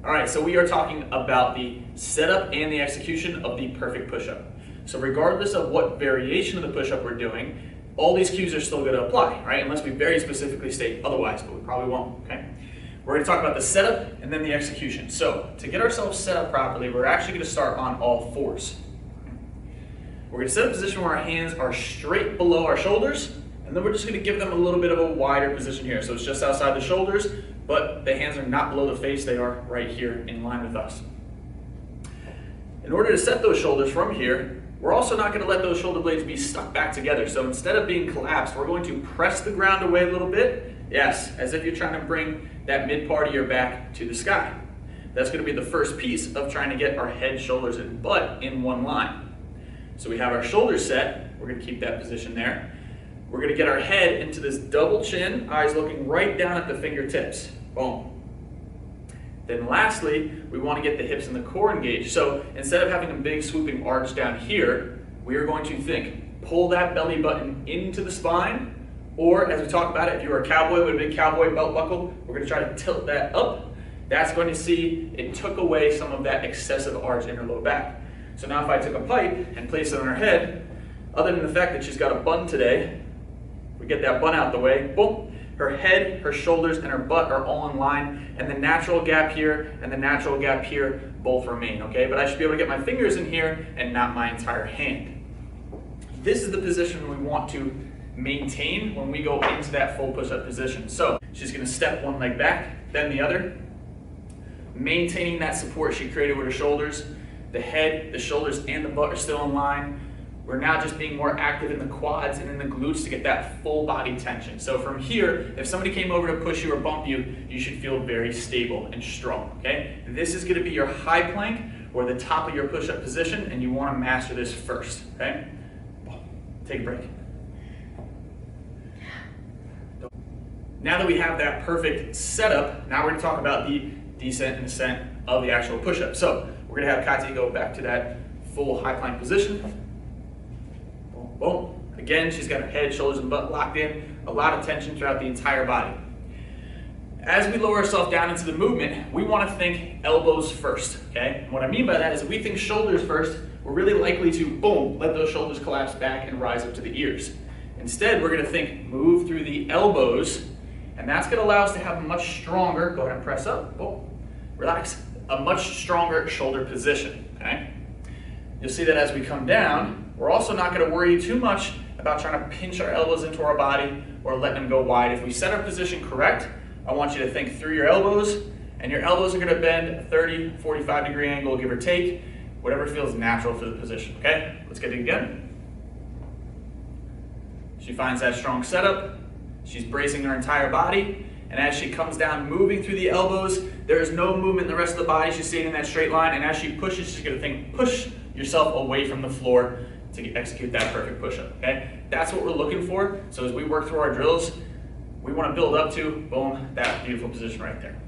All right, so we are talking about the setup and the execution of the perfect push-up. So regardless of what variation of the push-up we're doing, all these cues are still going to apply, right? Unless we very specifically state otherwise, but we probably won't, okay? We're going to talk about the setup and then the execution. So to get ourselves set up properly, we're actually going to start on all fours. We're going to set a position where our hands are straight below our shoulders, and then we're just going to give them a little bit of a wider position here. So it's just outside the shoulders, but the hands are not below the face, they are right here in line with us. In order to set those shoulders from here, we're also not going to let those shoulder blades be stuck back together. So instead of being collapsed, we're going to press the ground away a little bit. Yes, as if you're trying to bring that mid part of your back to the sky. That's going to be the first piece of trying to get our head, shoulders, and butt in one line. So we have our shoulders set. We're going to keep that position there. We're going to get our head into this double chin, eyes looking right down at the fingertips. Boom. Then lastly, we want to get the hips and the core engaged. So instead of having a big swooping arch down here, we are going to think, pull that belly button into the spine, or as we talk about it, if you were a cowboy with a big cowboy belt buckle, we're going to try to tilt that up. That's going to see it took away some of that excessive arch in her low back. So now if I took a pipe and placed it on her head, other than the fact that she's got a bun today, we get that bun out the way, boom, her head, her shoulders, and her butt are all in line, and the natural gap here and the natural gap here both remain, okay? But I should be able to get my fingers in here and not my entire hand. This is the position we want to maintain when we go into that full push-up position. So she's gonna step one leg back, then the other, maintaining that support she created with her shoulders. The head, the shoulders, and the butt are still in line. We're now just being more active in the quads and in the glutes to get that full body tension. So from here, if somebody came over to push you or bump you, you should feel very stable and strong, okay? This is gonna be your high plank or the top of your push-up position, and you wanna master this first, okay? Take a break. Now that we have that perfect setup, now we're gonna talk about the descent and ascent of the actual push-up. So we're gonna have Katya go back to that full high plank position. Boom. Again, she's got her head, shoulders, and butt locked in. A lot of tension throughout the entire body. As we lower ourselves down into the movement, we want to think elbows first, okay? And what I mean by that is if we think shoulders first, we're really likely to, boom, let those shoulders collapse back and rise up to the ears. Instead, we're going to think move through the elbows, and that's going to allow us to have a much stronger, go ahead and press up, boom, relax, a much stronger shoulder position, okay? You'll see that as we come down, we're also not going to worry too much about trying to pinch our elbows into our body or letting them go wide. If we set our position correct, I want you to think through your elbows, and your elbows are going to bend a 30, 45 degree angle, give or take, whatever feels natural for the position, okay? Let's get it again. She finds that strong setup. She's bracing her entire body, and as she comes down, moving through the elbows, there is no movement in the rest of the body. She's staying in that straight line, and as she pushes, she's going to think push yourself away from the floor to execute that perfect push-up, okay? That's what we're looking for. So as we work through our drills, we want to build up to, boom, that beautiful position right there.